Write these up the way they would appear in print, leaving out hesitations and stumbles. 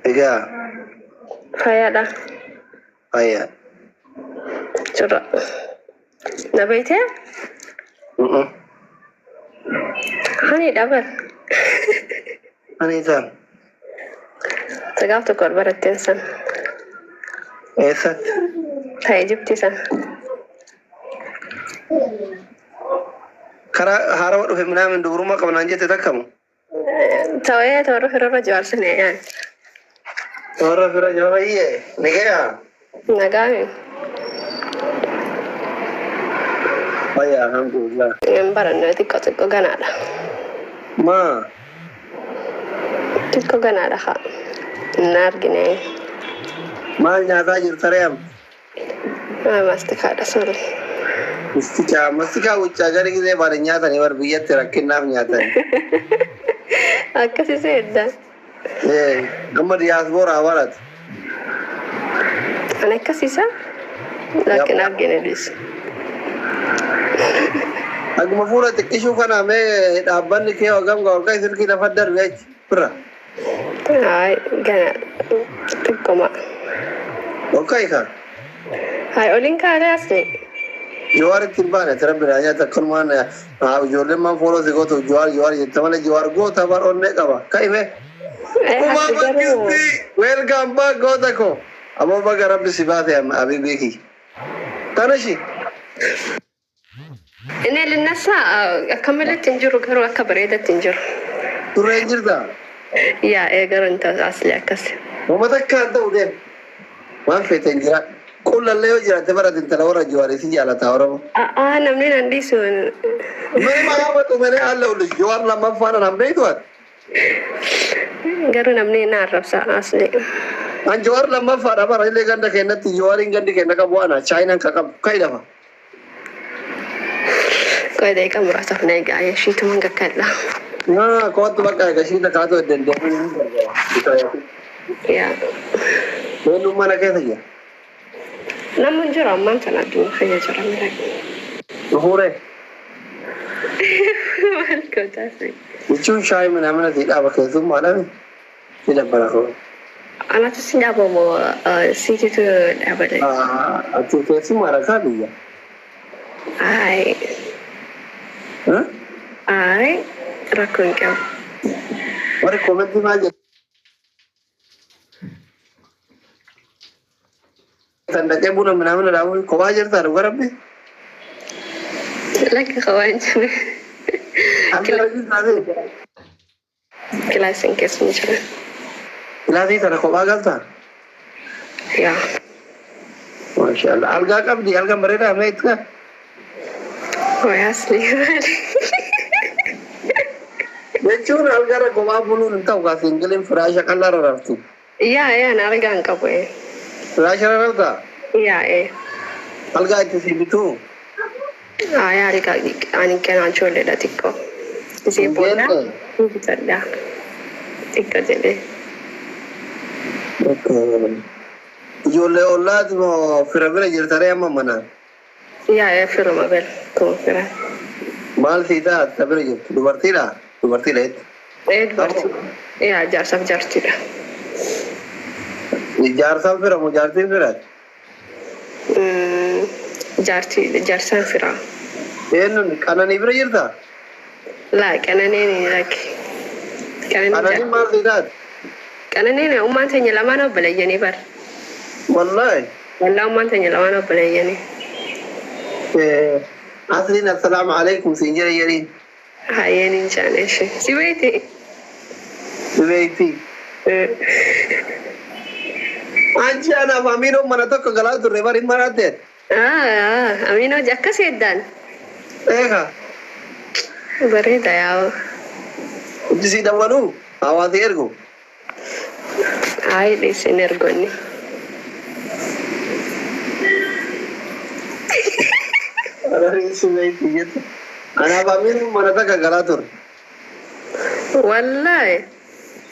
Egaa Fayyaadha. fayyaa. Jira. Na beektee? Hani dhabar. Ani isaan Sagaaf tokko ol baratteen san. eessatti? Ta'ee jibti san. Karaa haarawaa dhufe minaamin dubrummaa qabnaan jette takkamu. Ta'ee toora firarra jaarsinee yaani. Warra fira jabayyee ni gayaa. Nagaami. Fayyaa alhamdulillah. Hin baranne xiqqoo ganaadha. Maa Xiqqoo ganaadha haa. Hin argine. maal nyaataa jirta re'am? Maastikaadha sorry. Mastikaa wuccaa gadi gisee baadhi nyaatanii bar biyyatti rakkinnaaf nyaatanii. Akkasii seedda. Amma diyaasbooraa barate. Ani akkasiisa? Laakiin argine dhiisa. Akkuma fuula xiqqishuu kana mee dhaabbanni kee hogam ga'olkaa silkii lafa darbe achi bira. Hayi gana xiqqoma. Olkaa isaa. Hayi oliin kaalee asne. Jawaar ittiin baane tira biraa nyaata akkanumaan ijoolleen maan fooloo si gootu jawaar jette malee jawaar goota bar onnee qaba. Ka'ime. Kumaa bakkisti weelgaan baa goota koo. Ammoo baga rabbi si baate abibii kiyya. Tanashi. Inni linnasaa akka malatti hin jiru garuu akka bareedatti hin jiru. Turreen jirtaa? Yaa garuu hin ta'u asli akkasi. Uummata akka haa ta'u deemu. Waan feete hin jira. Qullallee yoo jiraate barate intala warra jawaarii si jaalataa Oromoo. Namni nan dhiisu. Mee maa hawwatu malee haala ulu jawaar lammaffaan an beektu ati. Garuu namni na arrabsa asli. An jawaar lammaffaadha bara illee ganda kennatti jawaariin gandi kenna qabu ana chaayinaan ka qabu kai lafa. Kau dah ikan merasa kena gaya sih tu mangga kalla. Nah, kau tu pakai kasih tak kau tu dendam. Ya. Belum mana kaya saja. Namun juram man sana tu saya juram lagi. Hore. Kau tak sih. Itu syai mana mana tidak pakai tu mana ni. Tidak pernah kau. Anak tu sih dah bawa situ tu apa deh. Itu tu mana kali ya? Ai. Hah? Ai. Rakun kau. Mari komen tu aja. Tanda ke bulan mana dah kau ajar taruh berapa? Lagi kawan je. Ambil lagi tadi. Kelas yang kesan je. Lagi taruh kau bagal tak? Ya. Masya Allah. Alga kab di alga mereka apa itu kan? Oh asli. Becur algara kau apa pun entah kau singgalin frasa kalar raftu. Iya narga angka boleh. Frasa rafta? Iya Alga itu sih itu. Ya alga ani kena cole dah tikko. Isi bola. Bisa dah. Tikko jadi. Ijoollee ollaati moo fira bira jirtare amma mana? Iya firma bel. Tuh fira. Maal sii taata bira jirtu dubartiidha? Dubartiidha jechuudha. Dubartii. Iya jaarsaaf jaartiidha. Jaarsaan fira moo jaartiin firaati? Jaarsaan fira. Eenyuun qananii bira jirtaa? Laa qananiin laki. Qananiin maal sii taati? Qananiin ummaan teenya lamaan obboleeyyanii bar. Wallaahi. Wallaa ummaan teenya lamaan obboleeyyanii. Asliin assalaamu alaikum siin jira jedhiin. Hayyeen jaaneshi. Si beekti? Si beekti. Anchi anaaf Aminoo mana tokko galaa turre bari maraatteet. Aminoo akkas heddaan. Eega. Bareeda yaa'u. Hojii dawwaluu hawaasi ergu. Ayi dhiisin ergoonni. Si beekti jettu. Anaaf Aminoo mana tokko galaa turre. Wallaahi.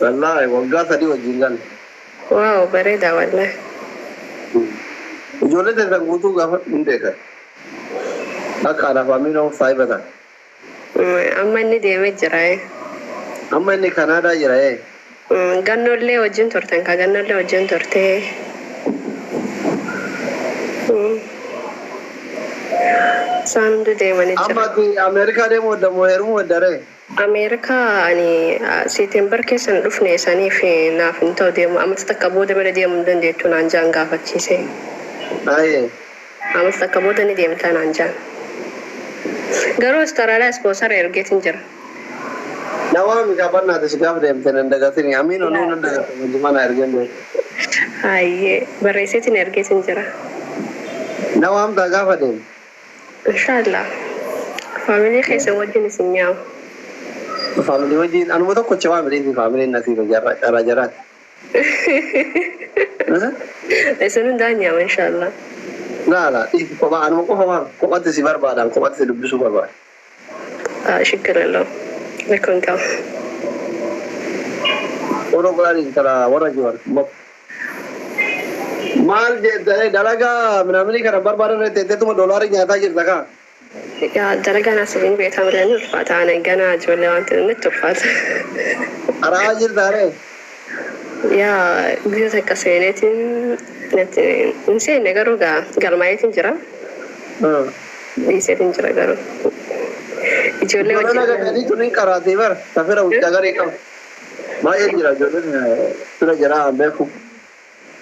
Wallaahi waggaa sadii wajjin galle. Waaw bareeda wallaahi. Ijoollee teessan guutuu gaafa hin beekan. Akka anaaf Aminoo saayibatan. Amma inni deemee jira. Amma inni Kanaadaa jira. Gannollee wajjin turtan ka gannollee wajjin turtee. Isaan hundi deemanii Amma jira. ati Ameerikaa deemu wadda moo heerumuu wadda ree? Ameerikaa ani Seetembar keessan dhufne saniif naaf hin ta'u deemu. Ammas takka booda bira deemuu hin dandeettu naan jaan gaafachiise. Aye. Ammas takka booda ni deemta naan jaan. Garuu Austraaliyaa ispoonsara ergeetiin jira. Nawaami kabanna ati si gaafa deemte nan dagatini. Amiin onuu nan dagatini. Mana ergenne. Hayyee barreesseetiin ergeetiin jira. Nawaam taa gaafa deemu. Inshallah. Faamilii keessan wajjin isin nyaa'u. Faamilii wajjin anuma tokko cewaa midhiisi faamiliin nasiifa jarraa jaraati. Isin hundaan nyaa'u inshallah. Laala dhiisi kophaa anuma qofa waan kophatti si barbaadan kophatti si dubbisuu barbaada. Shukran Allah. Lekkoon qaba. Warra gulaanii tara warra jiran. Maal jedhanii dalagaa minamini kana barbaadan teetuma doolaarii nyaataa jirta kaa? Yaa dalagaan asiin beekamu illee ni ulfaata. Ana ganaa ijoollee waan ta'eef ni ulfaata. Araa jirta ree? Yaa biyyoota akka seeneetiin hin seenne garuu galmaayeetiin jira. Dhiiseetiin jira garuu. Ijoollee wajjin. Ijoollee nagatanii tuni qaraatee bara safira hojjaa garee qaba. Baay'ee jira ijoolleen tura jira beeku.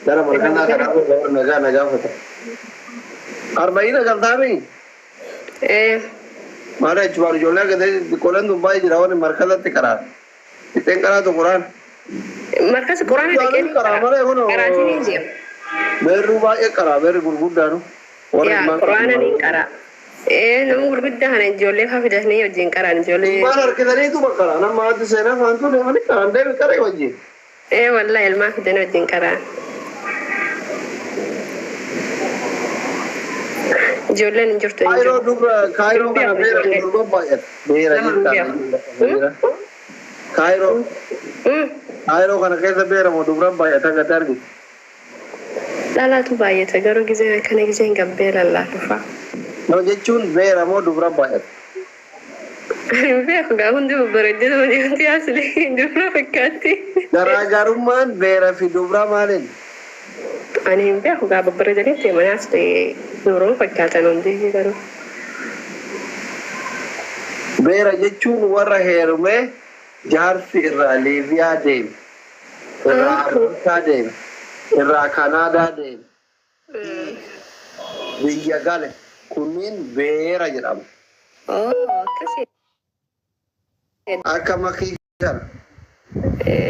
Gara markanaa kanaa nagaa fata. Arba'ina galtaami? Maal jechuun ijoollee agatee qoleen tun baay'ee jira wanni markazatti qaraa. Ittiin qaraatu quraan. Markaz quraana dhaqee qaraatiin hin deemu. Beerru baay'ee qaraa beerri gurguddaanu. Yaa quraana ni qaraa. Nama gurguddaa kana ijoollee faa fidatanii wajjin qaraan ijoollee. Maal harkisaniitu bakkara nama ati seenaa faantuu deemanii qaraan deemi qaree wajjin. Wallaahi ilmaa fidanii wajjin qaraan. Ijoolleen hin jirtu. Kaayiroo kana beera gurgurban baay'ata. Beera jirta. Kaayiroo kana keessa beera moo dubran baay'ata gadi argi. Dhalaatu baay'ata garuu gizee kana gizee hin gabbee lallaafaa. Yoo jechuun beera moo dubran baay'ata. Beeku gaa hundi babbareeddina wanti asli dubra fakkaatti. Garaagarummaan beera fi dubra maaliin? Ani hin beeku gaa babbareedanitti mana asli dubra fakkaatan hundi garuu. Beera jechuun warra heerumee jaarsi irraa Liibiyaa deeme, irraa Ameerikaa deeme, irraa Kanaadaa deeme, biyya gale kunniin beera jedhama. Akkasii. Akka makii kana.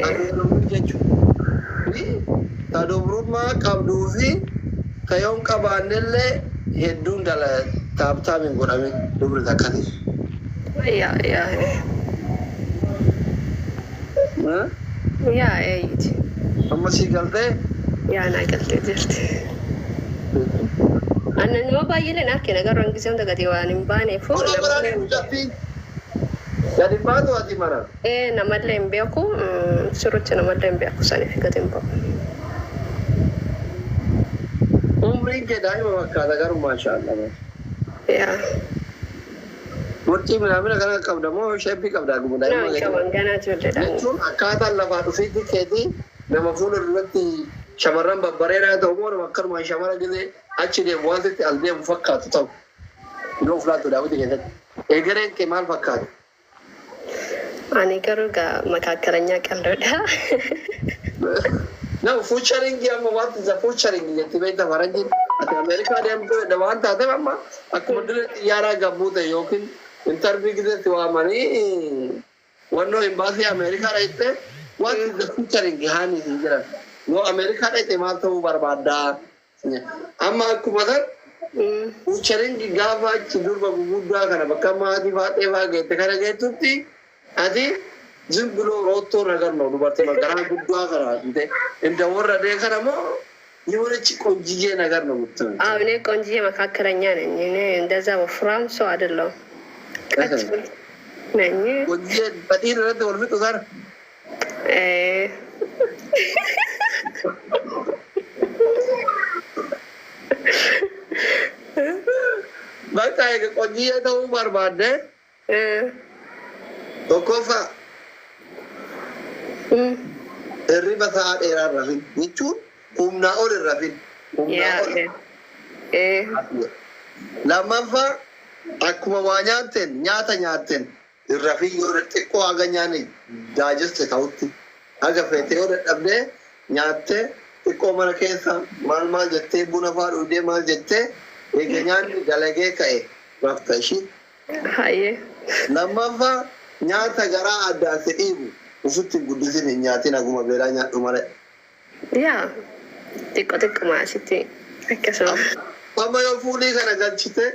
Adeemuu jechuudha. Ta dubrummaa qabduu fi ta yoon qabaannellee hedduun taaptaamin godhame dubri takkati. Yaa eeyyiti. Amma sii galtee? Yaa naa galtee jirti. Anna nama baay'ee argina garuu hangisee hunda gadi waan hin baaneef. Gadi baatu ati mana? Namallee hin beeku sirriitti namallee hin beeku saniif gadi hin ba'u. Umriin kee daa'ima fakkaata garuu maashaallah. Yaa. Murtii midhaamina kana qabda moo sheeppii qabdaa gumu daa'ima gadi? Qaban ganaa ijoolleedha. Jechuun akkaataan lafaa dhufiitti keetii nama fuula duratti shamarran babbareedaa ta'u moo nama akkanumaan shamara gisee achi deemu wantitti as deemu fakkaatu ta'u. Yoo fulaattu daawwiti keessatti. Egereen kee maal fakkaatu? Ani garuu makaakkalañaa qalloodha. No, fuucharingi amma wanti isa fuucharingi jetti beekta faranjiin. Ati Ameerikaa deemtu waan taateef amma akkuma dirree xiyyaaraa gabbuu ta'e yookiin intarvii gizeetti waamanii wannoo imbaasii Ameerikaa dhaqxe wanti isa fuucharingi haanii hin jiran. Yoo Ameerikaa dhaqxe maal ta'uu barbaaddaa? Amma akkuma san fuucharingi gaafa achi durba guguddaa kana bakka maatii faadhee faa geette kana geettutti ati zimbilo rootoo nagarno dubartii magaraa guddaa kana inda warra dee kana moo የሆነች ቆንጅዬ ነገር ነው የምትሆነው። አዎ እኔ ቆንጅዬ መካከለኛ ነኝ። እኔ እንደዛ ወፍራም ሰው አይደለሁም። ቀጭን ነኝ። ቆንጅዬ በጤን ረድ ወልፍጥ ዛር በቃ ቆንጅዬ ተው ባርባደ ቶኮፋ hirriba sa'a dheeraa hin rafin jechuun humnaa ol hin rafin. Humnaa ol. Lammaffaa akkuma waa nyaata nyaatteen hin rafin yoo xiqqoo haga nyaanne daajeste ta'utti haga feete yoo dadhabdee nyaattee xiqqoo mana keessa maal jettee buna fa'aa dhugdee maal jettee eega nyaanni dalagee ka'e rafta ishii. Lammaffaa nyaata garaa addaa si dhiibu ufutti guddisin hin nyaatin haguma beelaa nyaadhu malee. Yaa xiqqoo asitti akkasuma. Amma yoo fuulii kana galchitee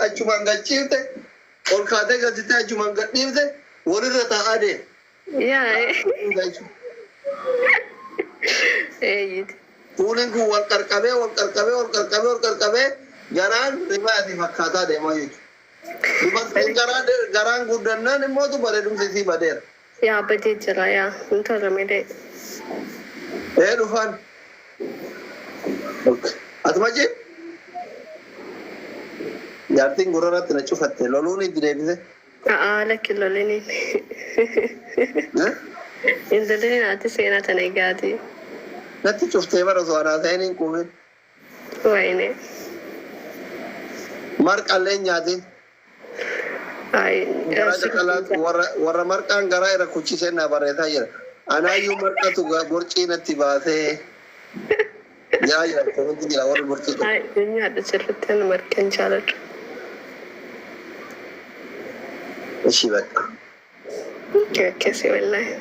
achumaan galchiifte ol kaatee galchitee achumaan gadhiifte walirra taa'aa deema. Fuuliin kun wal qarqabee garaan ribaati fakkaataa deemaa jechuudha. Garaan guddannaan immoo bareedumsi isii badeera. Yaa badee jira yaa hin tolamedee. Dhufaan. Atuma jee jaartiin gurratti na cufatte loluun itti deebise. Lakki loliniin. Indoliniin ati seenaa tana egaati. Natti cuftee bara osoo anaa ta'een hin quufin. Wayne. Marqallee nyaatin. Warra marqaan garaa irra kuchisee na barreessaa jira. Anaayyuu marqatu borcii natti baasee. Yaa wanti jira warri borcii. Nyaadha sirriitti ani marqaan jaaladha. Ishii bakka. Akkasii wallaahi.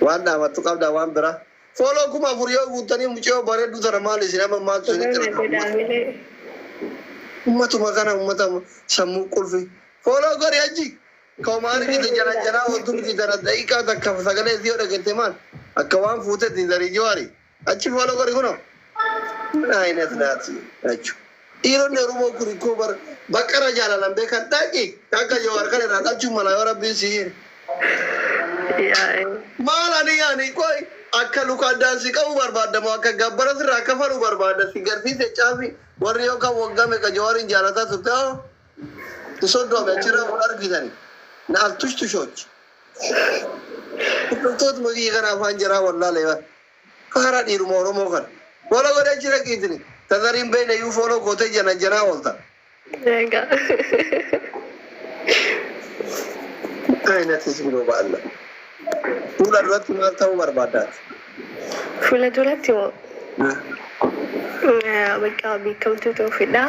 Waan dhaabattu qabdaa waan biraa. Fooloo kuma afur yoo guuttanii mucoo bareedduu sana maal isin amma maaltu isin ummatuma kana ummata sammuu qulfi. Fooloo gori achi. Koomaan gita jala wantu miti dara daqiiqaa takka sagalee isii yoo dhagette maal akka waan fuutetti darii jawaari. Achi fooloo gori kunoo. Aynet naati jechuudha. Dhiironni Oromoo kun ikkoo baqqara jaalalan beekan dhaqi akka jawaar kana irraa dhalchuu mala yoo rabbiin sihiin. Maal ani qoy akka lukaadaan si qabu barbaadamu akka gabbara sirraa akka falu barbaada si garsiise caafi warri yookaan waggame ka jawaariin jaalataa turte soddome achirraa wal argitani na altushtushochi. Dhuftoota magii kana afaan jiraa wallaalee haaraa dhiiruma Oromoo kana. Wala godhee jira qiitini. Tazariin beela iyyuu fooloo gootee janaa oolta. Ayinatis biroo baalla. Fuula duratti maal ta'uu barbaadaati? Fuula duratti moo? Bakka beekamtuu ta'uu fedha.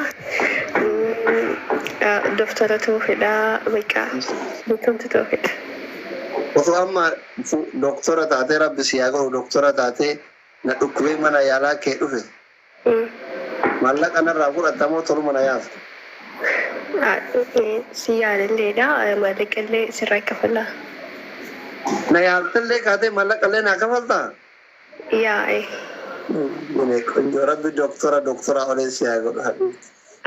Doktora ta'uu fedha. Bakka beekamtuu ta'uu fedha. Osoo amma doktora taatee rabbi si haa godhu doktora taatee na dhukkubee mana yaalaa kee dhufe. Maallaqa narraa fudhatamoo tolu mana yaaftu? Si yaalalleedha. Maallaqallee sirraa kafalaa. Na yaaltallee kaatee maallaqallee naa kafaltaa? Yaa'e. Qonjoo rabbi doktora olee si haa godhu.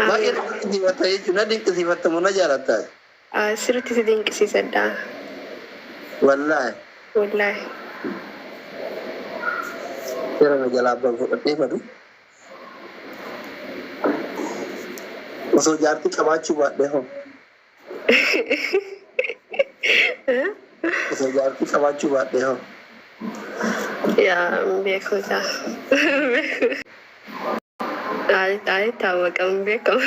Baay'ee dinqisiifatta jechuun na dinqisiifattamu na jaalattaa? Sirriitti si dinqisiisadha. Wallaahi. Wallaahi. Seera na jalaa abbaan fudhadhee fadu. Osoo jaartii qabaachuu baadhee hoo? Osoo jaartii qabaachuu baadhee hoo? Yaa beekumsa. Taa'ee taawwaqamu beekamu.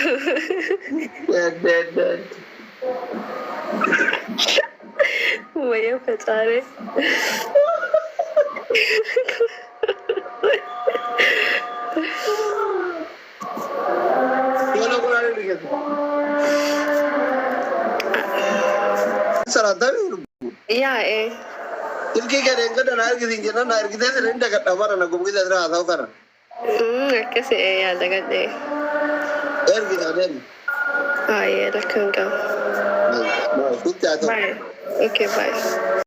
Wayyaa facaaree. Yaa'e. Ilkii gadeen gada na argisiin jenna na argitee sirrii inda gadhaa bara na gumgisa sirraa haa ta'u kana. Akkasii yaada gadhee. Ergita adeemu. Baay'ee rakkoon qabu. Itti haa ta'u. Bye. Okay, bye.